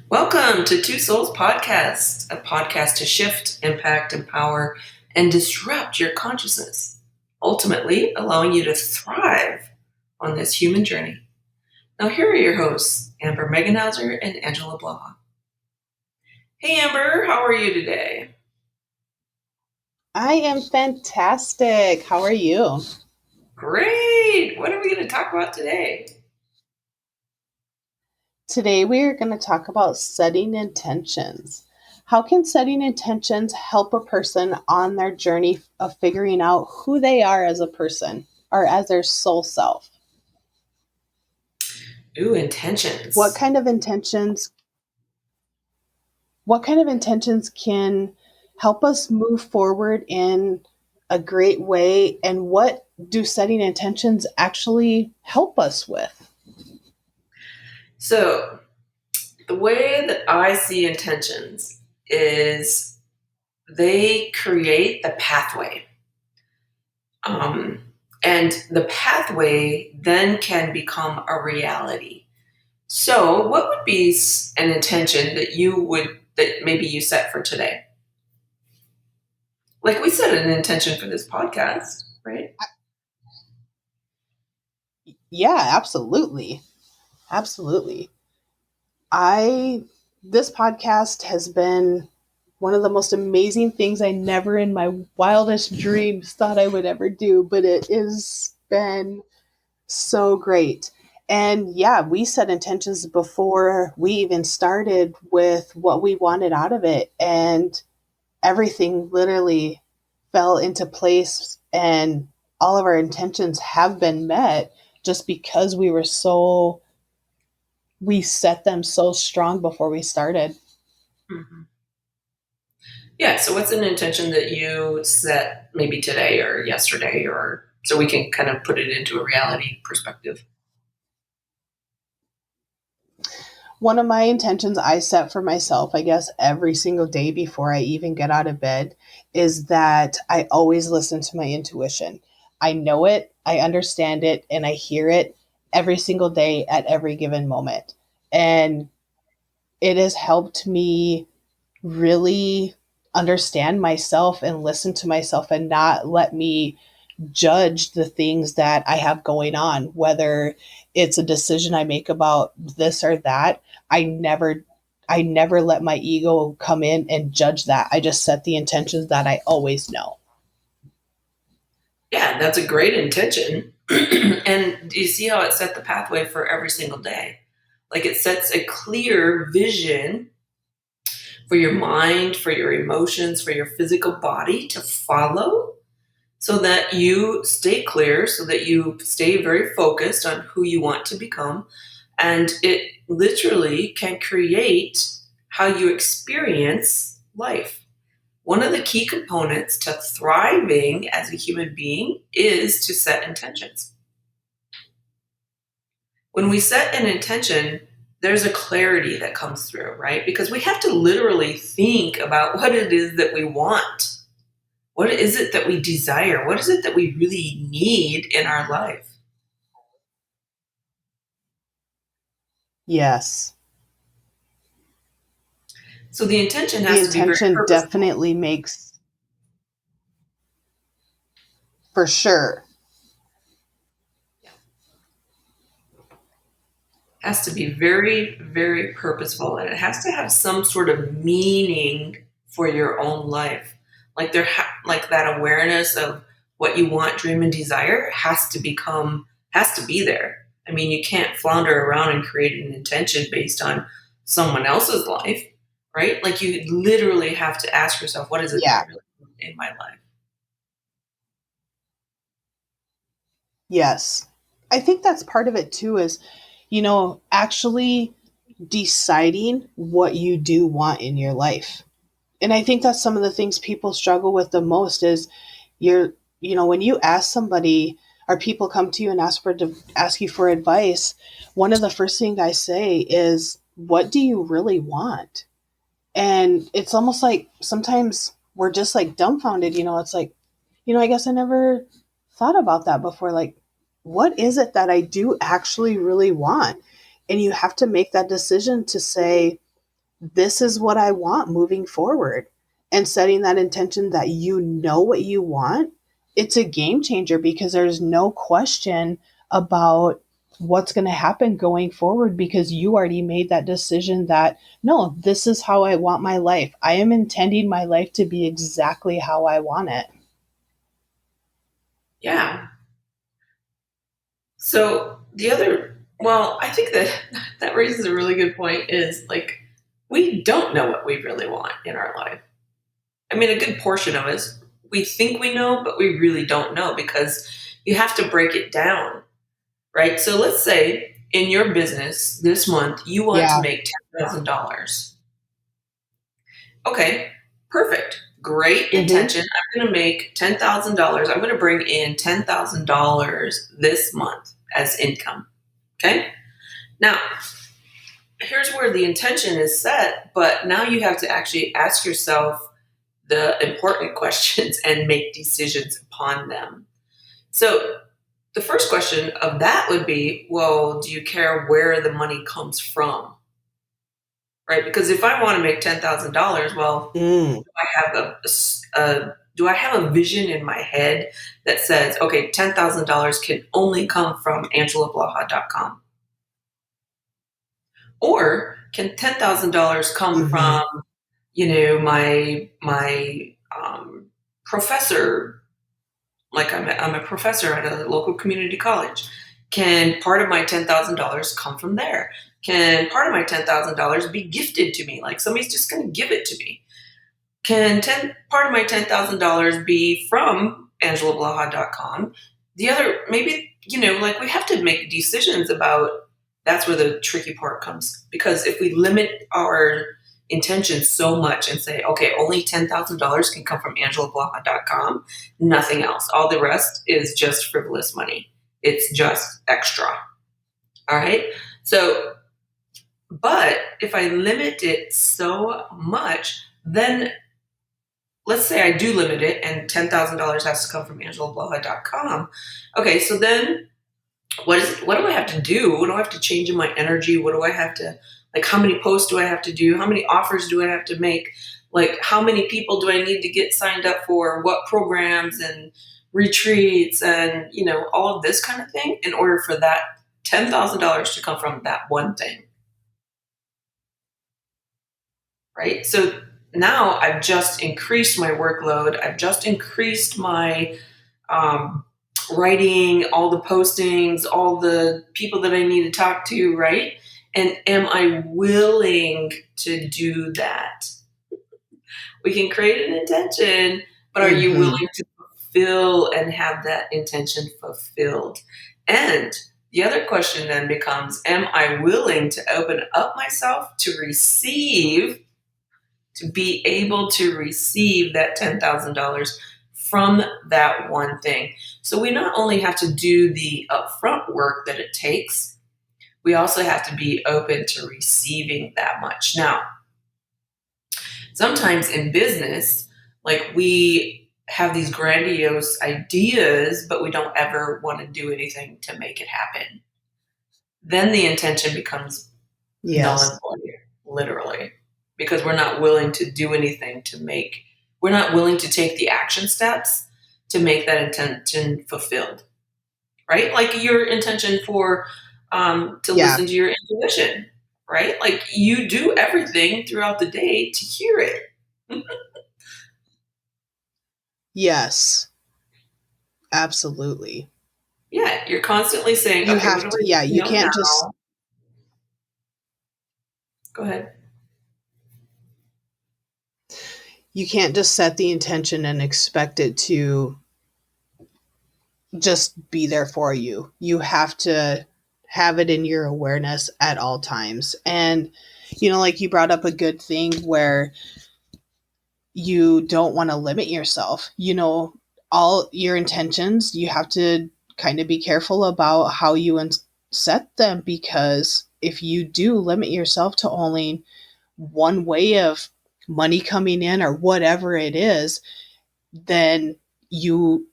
Welcome to Two Souls Podcast, a podcast to shift, impact, empower, and disrupt your consciousness, ultimately allowing you to thrive on this human journey. Now, here are your hosts, Amber Meganhauser and Angela Blaha. Hey, Amber, how are you today? I am fantastic. How are you? Great. What are we going to talk about today? Today we are going to talk about setting intentions. How can setting intentions help a person on their journey of figuring out who they are as a person or as their soul self? Ooh, intentions. What kind of intentions can help us move forward in a great way, and what do setting intentions actually help us with? So, the way that I see intentions is they create the pathway. And the pathway then can become a reality. So, what would be an intention that maybe you set for today? Like we set an intention for this podcast, right? Yeah, absolutely. Absolutely. I This podcast has been one of the most amazing things I never in my wildest dreams thought I would ever do, but it has been so great. And yeah, we set intentions before we even started with what we wanted out of it, and everything literally fell into place, and all of our intentions have been met just because we set them so strong before we started. Mm-hmm. Yeah. So, what's an intention that you set maybe today or yesterday, or so we can kind of put it into a reality perspective? One of my intentions I set for myself, I guess, every single day before I even get out of bed is that I always listen to my intuition. I know it, I understand it, and I hear it every single day at every given moment. And it has helped me really understand myself and listen to myself and not let me judge the things that I have going on, whether it's a decision I make about this or that. I never let my ego come in and judge that. I just set the intentions that I always know. Yeah, that's a great intention. And do you see how it set the pathway for every single day? Like it sets a clear vision for your mind, for your emotions, for your physical body to follow so that you stay clear, so that you stay very focused on who you want to become. And it literally can create how you experience life. One of the key components to thriving as a human being is to set intentions. When we set an intention, there's a clarity that comes through, right? Because we have to literally think about what it is that we want. What is it that we desire? What is it that we really need in our life? Yes. So the intention The has to be very intention purposeful. definitely makes, for sure. It has to be very, very purposeful, and it has to have some sort of meaning for your own life. Like that awareness of what you want, dream, and desire has to be there. I mean, you can't flounder around and create an intention based on someone else's life, right? Like you literally have to ask yourself, what is it that I Yeah. really want in my life? Yes. I think that's part of it too, is, actually deciding what you do want in your life. And I think that's some of the things people struggle with the most is you're, when you ask somebody, or people come to you and ask you for advice, one of the first things I say is, what do you really want? And it's almost like sometimes we're just like dumbfounded, it's like, I guess I never thought about that before. Like, what is it that I do actually really want? And you have to make that decision to say, this is what I want moving forward, and setting that intention that you know what you want, it's a game changer because there's no question about what's going to happen going forward because you already made that decision that no, this is how I want my life. I am intending my life to be exactly how I want it. Yeah. So the other, well, I think that that raises a really good point is like, we don't know what we really want in our life. I mean, a good portion of us, we think we know, but we really don't know because you have to break it down, right? So let's say in your business this month, you want to Yeah. make $10,000. Okay, perfect. Great Mm-hmm. intention. I'm going to make $10,000. I'm going to bring in $10,000 this month as income. Okay. Now, here's where the intention is set, but now you have to actually ask yourself the important questions and make decisions upon them. So, the first question of that would be, well, do you care where the money comes from? Right? Because if I want to make $10,000, well, Mm. I have do I have a vision in my head that says, okay, $10,000 can only come from angelablaha.com? Or can $10,000 come Mm-hmm. from, my professor? Like I'm a professor at a local community college. Can part of my $10,000 come from there? Can part of my $10,000 be gifted to me? Like somebody's just going to give it to me. Can part of my $10,000 be from angelablaha.com? The other, maybe, like we have to make decisions about, that's where the tricky part comes. Because if we limit our intention so much and say, okay, only $10,000 can come from angelablaha.com, nothing else. All the rest is just frivolous money. It's just extra. All right. So, but if I limit it so much, then let's say I do limit it and $10,000 has to come from angelablaha.com. Okay, so then what do I have to do? What do I have to change in my energy? What do I have to, like, how many posts do I have to do? How many offers do I have to make? Like, how many people do I need to get signed up for? What programs and retreats and, all of this kind of thing in order for that $10,000 to come from that one thing, right? So now I've just increased my workload. I've just increased my um, writing, all the postings, all the people that I need to talk to, right? And am I willing to do that? We can create an intention, but are you Mm-hmm. willing to fulfill and have that intention fulfilled? And the other question then becomes, am I willing to open up myself to receive, to be able to receive that $10,000 from that one thing? So we not only have to do the upfront work that it takes, we also have to be open to receiving that much. Now, sometimes in business, like we have these grandiose ideas, but we don't ever want to do anything to make it happen. Then the intention becomes null and Yes. void, literally, because we're not willing to do anything to make, we're not willing to take the action steps to make that intention fulfilled, right? Like your intention for to Yeah. listen to your intuition, right? Like you do everything throughout the day to hear it. Yes. Absolutely. Yeah, you're constantly saying, You okay, what have do to, I yeah, need to you know can't just now? Go ahead. set the intention and expect it to just be there for you. You have to have it in your awareness at all times. And like you brought up a good thing where you don't want to limit yourself. All your intentions, you have to kind of be careful about how you set them because if you do limit yourself to only one way of money coming in or whatever it is, then you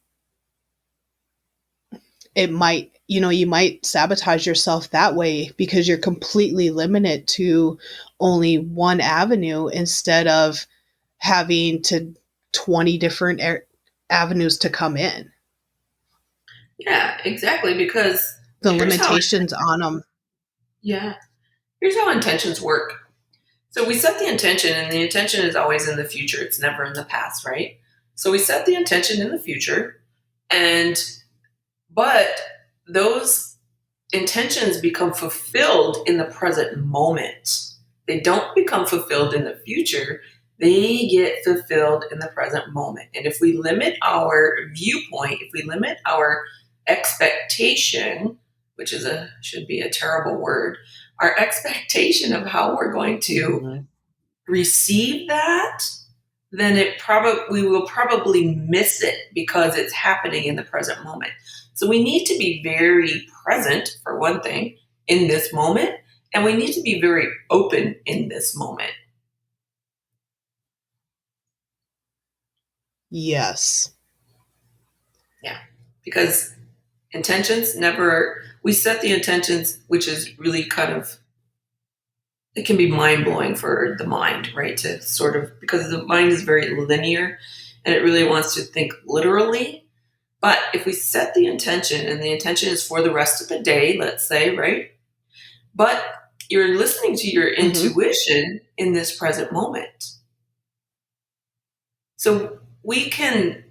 it might you might sabotage yourself that way because you're completely limited to only one avenue instead of having to 20 different avenues to come in. Yeah, exactly. Because The here's how, limitations on them. yeah, here's how intentions work. So we set the intention, and the intention is always in the future. It's never in the past, right? So we set the intention in the future, and but those intentions become fulfilled in the present moment. They don't become fulfilled in the future. They get fulfilled in the present moment. And if we limit our viewpoint, if we limit our expectation, which is a should be a terrible word, our expectation of how we're going to Mhm. receive that, then we will probably miss it because it's happening in the present moment. So we need to be very present for one thing in this moment, and we need to be very open in this moment. Yes. Yeah. Because intentions never we set the intentions, which is really kind of it can be mind blowing for the mind, right? To sort of because the mind is very linear and it really wants to think literally. But if we set the intention and the intention is for the rest of the day, let's say, right? But you're listening to your Hmm. intuition in this present moment. So we can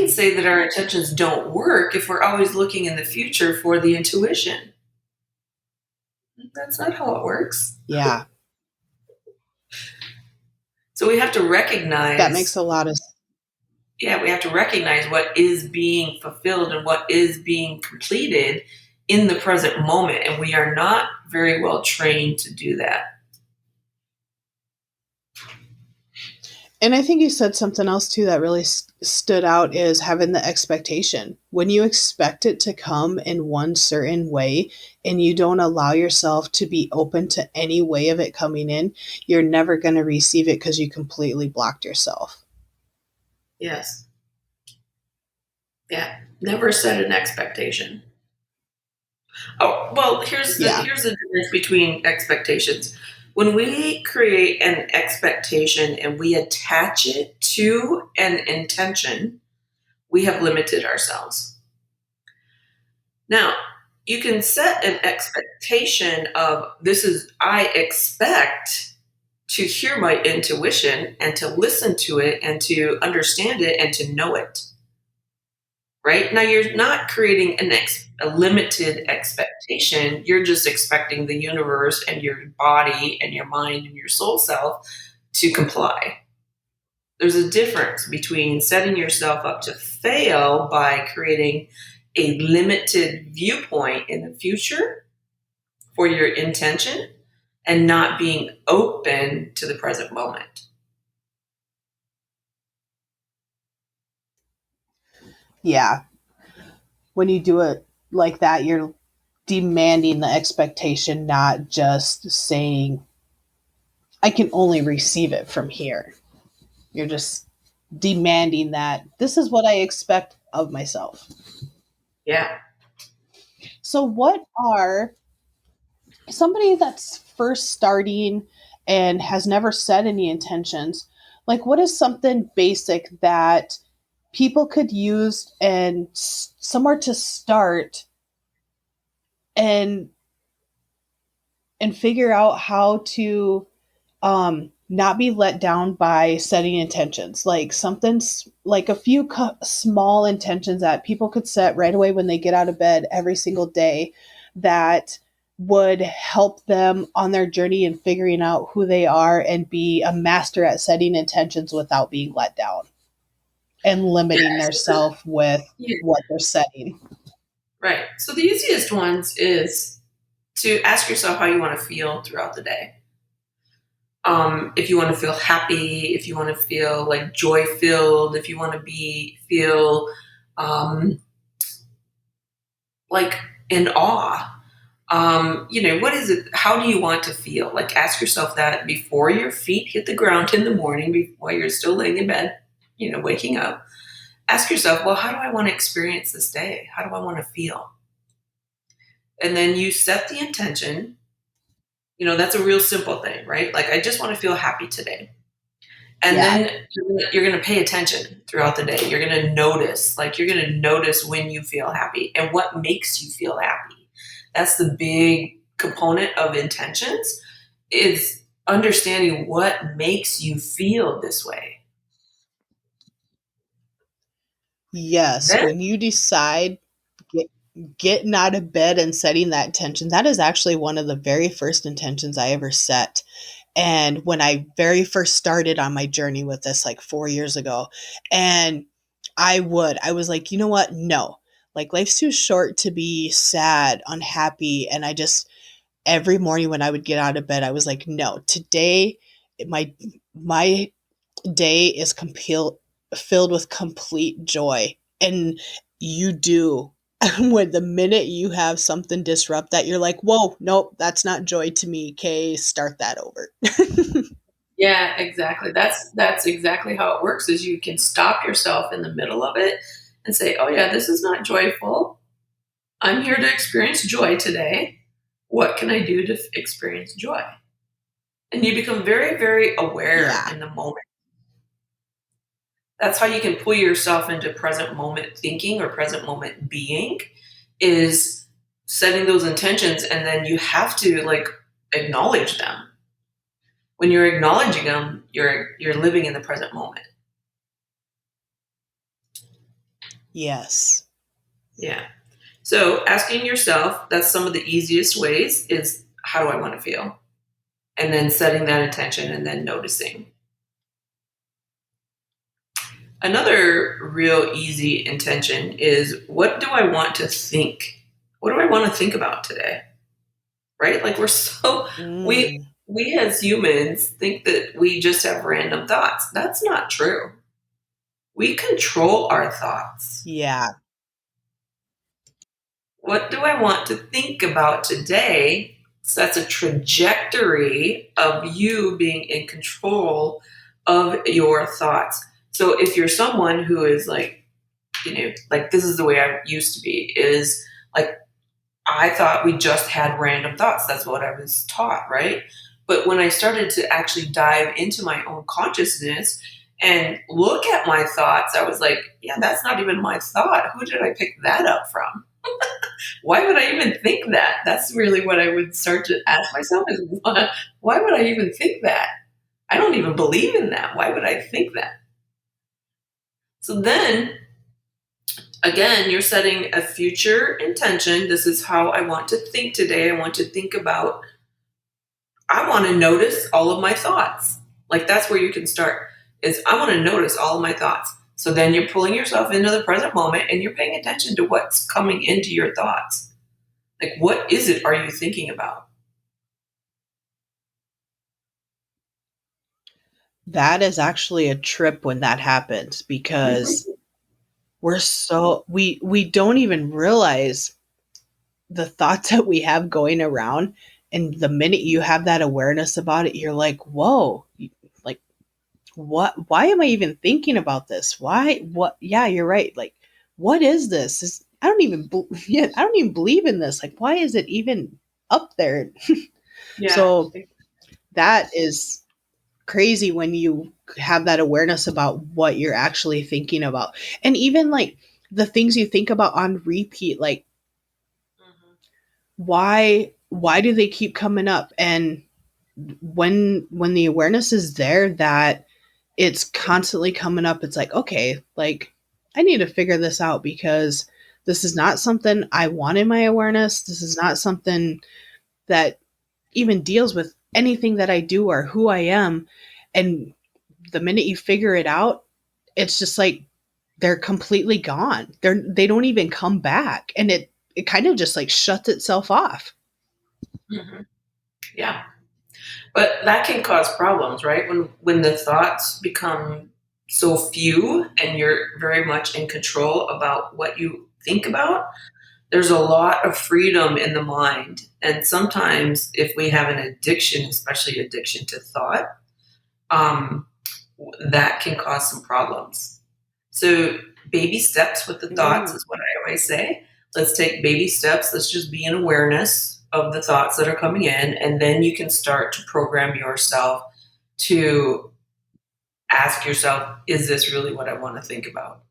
say that our intentions don't work if we're always looking in the future for the intuition. That's not how it works. Yeah. So we have to That makes recognize, a lot of yeah, we have to recognize what is being fulfilled and what is being completed in the present moment. And we are not very well trained to do that. And I think you said something else too that really stood out is having the expectation. When you expect it to come in one certain way and you don't allow yourself to be open to any way of it coming in, you're never going to receive it because you completely blocked yourself. Yes. Yeah. Never set an expectation. Oh, well, Yeah. here's the difference between expectations. When we create an expectation and we attach it to an intention, we have limited ourselves. Now, you can set an expectation of this is I expect to hear my intuition and to listen to it and to understand it and to know it. Right? Now you're not creating a limited expectation. You're just expecting the universe and your body and your mind and your soul self to comply. There's a difference between setting yourself up to fail by creating a limited viewpoint in the future for your intention and not being open to the present moment. Yeah. When you do it like that, you're demanding the expectation, not just saying, I can only receive it from here. You're just demanding that this is what I expect of myself. Yeah. So, what are somebody that's first starting and has never set any intentions? Like, what is something basic that people could use and somewhere to start and figure out how to not be let down by setting intentions, like something like a few small intentions that people could set right away when they get out of bed every single day that would help them on their journey in figuring out who they are and be a master at setting intentions without being let down and Yeah. limiting So the, themselves with yeah, what they're setting. right. So the easiest ones is to ask yourself how you want to feel throughout the day. If you want to feel happy, if you want to feel like joy filled, if you want to feel um, like in awe, what is it? How do you want to feel? Like ask yourself that before your feet hit the ground in the morning, while you're still laying in bed, waking up. Ask yourself, well, how do I want to experience this day? How do I want to feel? And then you set the intention. That's a real simple thing, right? Like, I just want to feel happy today. And Yeah. then you're going to pay attention throughout the day. You're going to notice, like, you're going to notice when you feel happy and what makes you feel happy. That's the big component of intentions, is understanding what makes you feel this way. Yes. Then, When you decide get, getting out of bed and setting that intention, that is actually one of the very first intentions I ever set. And when I very first started on my journey with this, like 4 years ago, and I was like, you know what? No, like life's too short to be sad, unhappy. And I just, every morning when I would get out of bed, I was like, no, today, my, my day is filled with complete joy. And you do. When the minute you have something disrupt that, you're like, whoa, nope, that's not joy to me. Okay, start that over. yeah, exactly. That's exactly how it works. Is you can stop yourself in the middle of it and say, "Oh yeah, this is not joyful. I'm here to experience joy today. What can I do to experience joy?" And you become very, very aware Yeah. in the moment. That's how you can pull yourself into present moment thinking or present moment being, is setting those intentions, and then you have to, like, acknowledge them. When you're acknowledging them, you're living in the present moment. Yes. Yeah. So asking yourself, that's some of the easiest ways, is how do I want to feel? And then setting that intention and then noticing. Another real easy intention is, what do I want to think? What do I want to think about today? Right? Like, we Mm, we as humans think that we just have random thoughts. That's not true. We control our thoughts. yeah. What do I want to think about today sets a trajectory of you being in control of your thoughts. So if you're someone who is like, like, this is the way I used to be, is like, I thought we just had random thoughts. That's what I was taught, right? But when I started to actually dive into my own consciousness and look at my thoughts, I was like, yeah, that's not even my thought. Who did I pick that up from? Why would I even think that? That's really what I would start to ask myself, is, why would I even think that? I don't even believe in that. Why would I think that? So then, again, you're setting a future intention. This is how I want to think today. I want to think about, I want to notice all of my thoughts. Like, that's where you can start, is I want to notice all of my thoughts. So then you're pulling yourself into the present moment and you're paying attention to what's coming into your thoughts. Like, what is it are you thinking about? That is actually a trip when that happens because Mhm. we don't even realize the thoughts that we have going around, and the minute you have that awareness about it, you're like, whoa, like, why am I even thinking about this? Why, what, yeah, you're right. Like, what is this? I don't even, yeah, I don't even believe in this. Like, why is it even up there? Yeah. So that is crazy when you have that awareness about what you're actually thinking about. And even like the things you think about on repeat, like, Mhm. why do they keep coming up? And when the awareness is there that it's constantly coming up, it's like, okay, like, I need to figure this out because this is not something I want in my awareness. This is not something that even deals with anything that I do or who I am. And the minute you figure it out, it's just like they're completely gone. They don't even come back. And it kind of just like shuts itself off. Mhm. Yeah. But that can cause problems, right? When the thoughts become so few and you're very much in control about what you think about, there's a lot of freedom in the mind. And sometimes if we have an addiction, especially addiction to thought, um, that can cause some problems. So baby steps with the thoughts Mm. is what I always say. Let's take baby steps. Let's just be in awareness of the thoughts that are coming in. And then you can start to program yourself to ask yourself, is this really what I want to think about?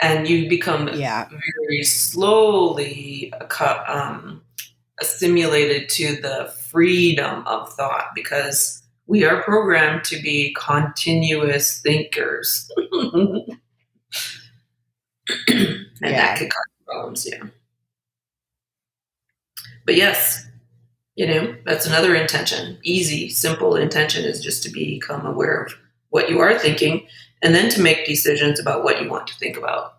And you become Yeah. very slowly assimilated to the freedom of thought because we are programmed to be continuous thinkers. And that Yeah. could cause problems, yeah. But yes, that's another intention. Easy, simple intention is just to become aware of what you are thinking and then to make decisions about what you want to think about.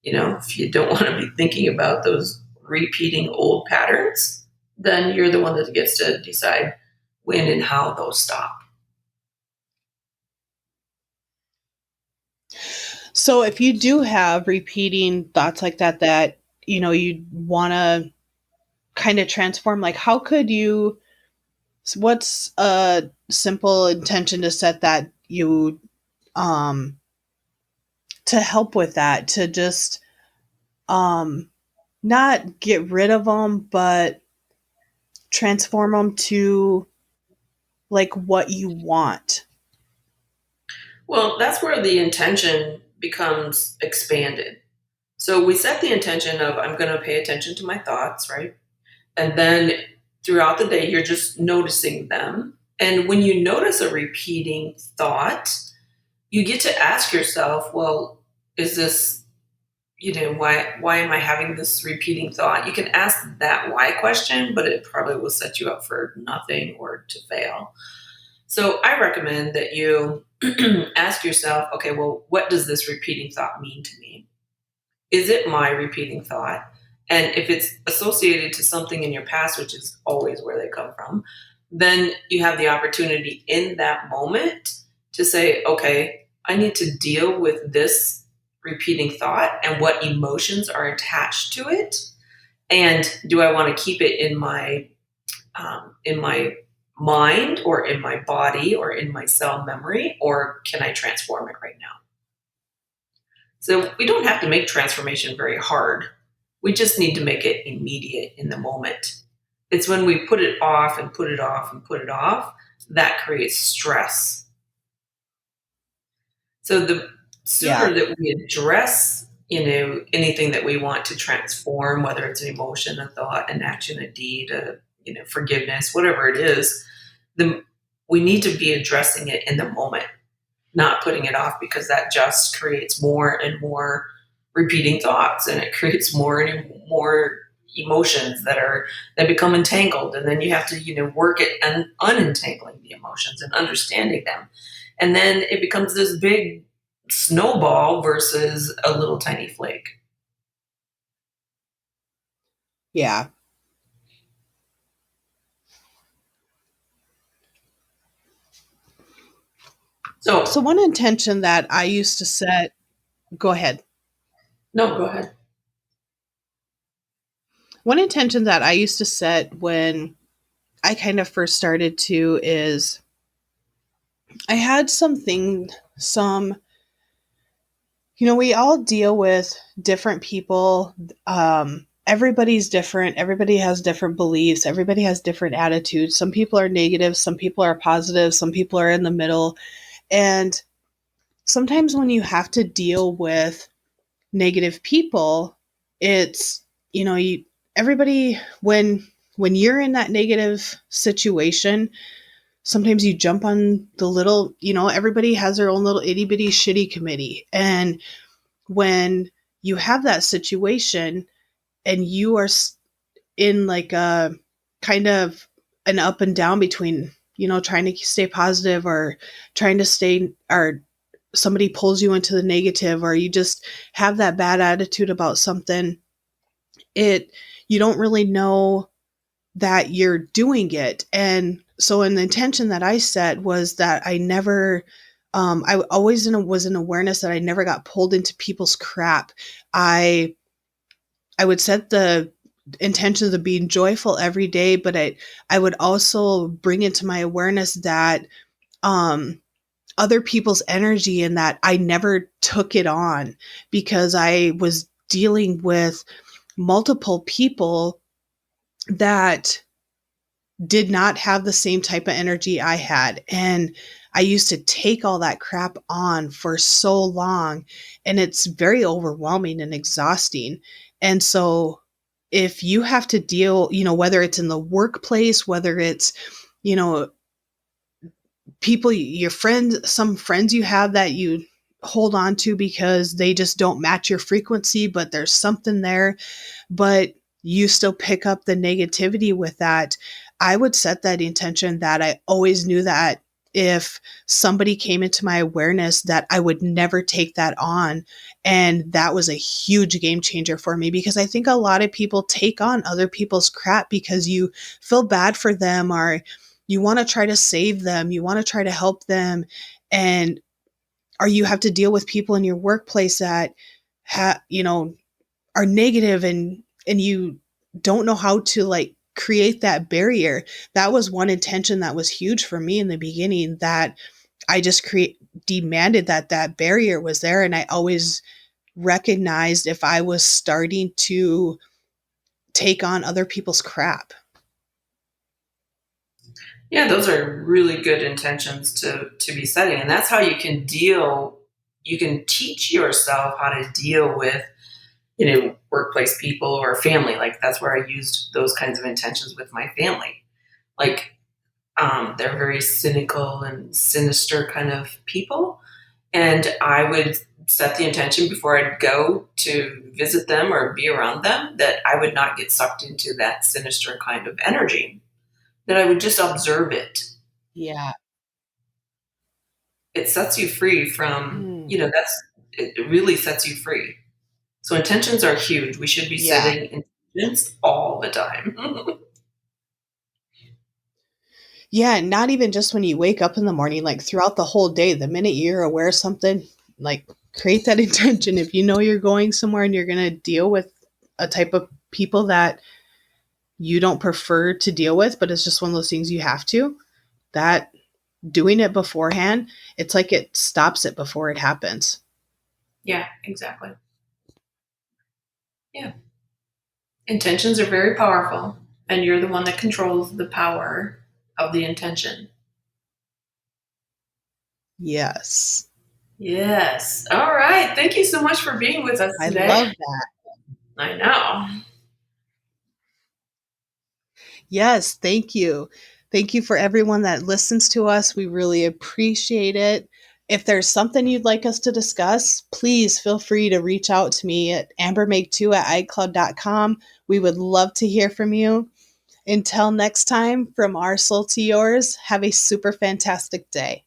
If you don't want to be thinking about those repeating old patterns, then you're the one that gets to decide when and how those stop. So if you do have repeating thoughts like that, you want to kind of transform, like how could you, what's a simple intention to set that you, um, to help with that, to just, um, not get rid of them, but transform them to like what you want. Well, that's where the intention becomes expanded. So we set the intention of, I'm going to pay attention to my thoughts, right? And then throughout the day, you're just noticing them. And when you notice a repeating thought, you get to ask yourself, well, is this, why am I having this repeating thought? You can ask that why question, but it probably will set you up for nothing or to fail. So I recommend that you ask yourself, okay, well, what does this repeating thought mean to me? Is it my repeating thought? And if it's associated to something in your past, which is always where they come from, then you have the opportunity in that moment to say, okay, I need to deal with this repeating thought and what emotions are attached to it. And do I want to keep it in my mind or in my body or in my cell memory, or can I transform it right now? So we don't have to make transformation very hard. We just need to make it immediate in the moment. It's when we put it off and put it off and put it off that creates stress. So the sooner Yeah. that we address, anything that we want to transform, whether it's an emotion, a thought, an action, a deed, forgiveness, whatever it is, the we need to be addressing it in the moment, not putting it off because that just creates more and more repeating thoughts and it creates more and more emotions that become entangled, and then you have to work at unentangling the emotions and understanding them, and then it becomes this big snowball versus a little tiny flake. Yeah. So So one intention that I used to set, go ahead. no, go ahead. One intention that I used to set when I kind of first started to is I had some, we all deal with different people. Everybody's different. Everybody has different beliefs. Everybody has different attitudes. Some people are negative. Some people are positive. Some people are in the middle. And sometimes when you have to deal with negative people, it's, everybody, when you're in that negative situation, sometimes you jump on the little, everybody has their own little itty bitty shitty committee. And when you have that situation and you are in like a kind of an up and down between, trying to stay positive or trying to stay, or somebody pulls you into the negative, or you just have that bad attitude about something, it, you don't really know that you're doing it. And so an intention that I set was that I never, I always was in awareness that I never got pulled into people's crap. I would set the intentions of being joyful every day, but I would also bring into my awareness that, um other people's energy and that I never took it on because I was dealing with multiple people that did not have the same type of energy I had. And I used to take all that crap on for so long, and it's very overwhelming and exhausting. And so, if you have to deal, whether it's in the workplace, whether it's, you know, people, your friends, some friends you have that you hold on to because they just don't match your frequency, but there's something there, but you still pick up the negativity with that. I would set that intention that I always knew that if somebody came into my awareness that I would never take that on. And that was a huge game changer for me because I think a lot of people take on other people's crap because you feel bad for them or you want to try to save them, you want to try to help them, and or you have to deal with people in your workplace that are negative, and you don't know how to like create that barrier. That was one intention that was huge for me in the beginning, that I just create demanded that that barrier was there, and I always recognized if I was starting to take on other people's crap. Yeah, those are really good intentions to be setting, and that's how you can deal. You can teach yourself how to deal with workplace people or family. Like that's where I used those kinds of intentions with my family. Like they're very cynical and sinister kind of people, and I would set the intention before I'd go to visit them or be around them that I would not get sucked into that sinister kind of energy. That I would just observe it. Yeah. It sets you free from, Mm. it really sets you free. So intentions are huge. We should be Yeah. setting intentions all the time. Yeah, not even just when you wake up in the morning, like throughout the whole day, the minute you're aware of something, like create that intention. If you know you're going somewhere and you're going to deal with a type of people that you don't prefer to deal with, but it's just one of those things you have to, that doing it beforehand, it's like it stops it before it happens. Yeah, exactly. Yeah. Intentions are very powerful, and you're the one that controls the power of the intention. Yes. Yes. All right. Thank you so much for being with us I today. love that. I know. Yes, thank you. Thank you for everyone that listens to us. We really appreciate it. If there's something you'd like us to discuss, please feel free to reach out to me at ambermake2 at icloud.com. We would love to hear from you. Until next time, from our soul to yours, have a super fantastic day.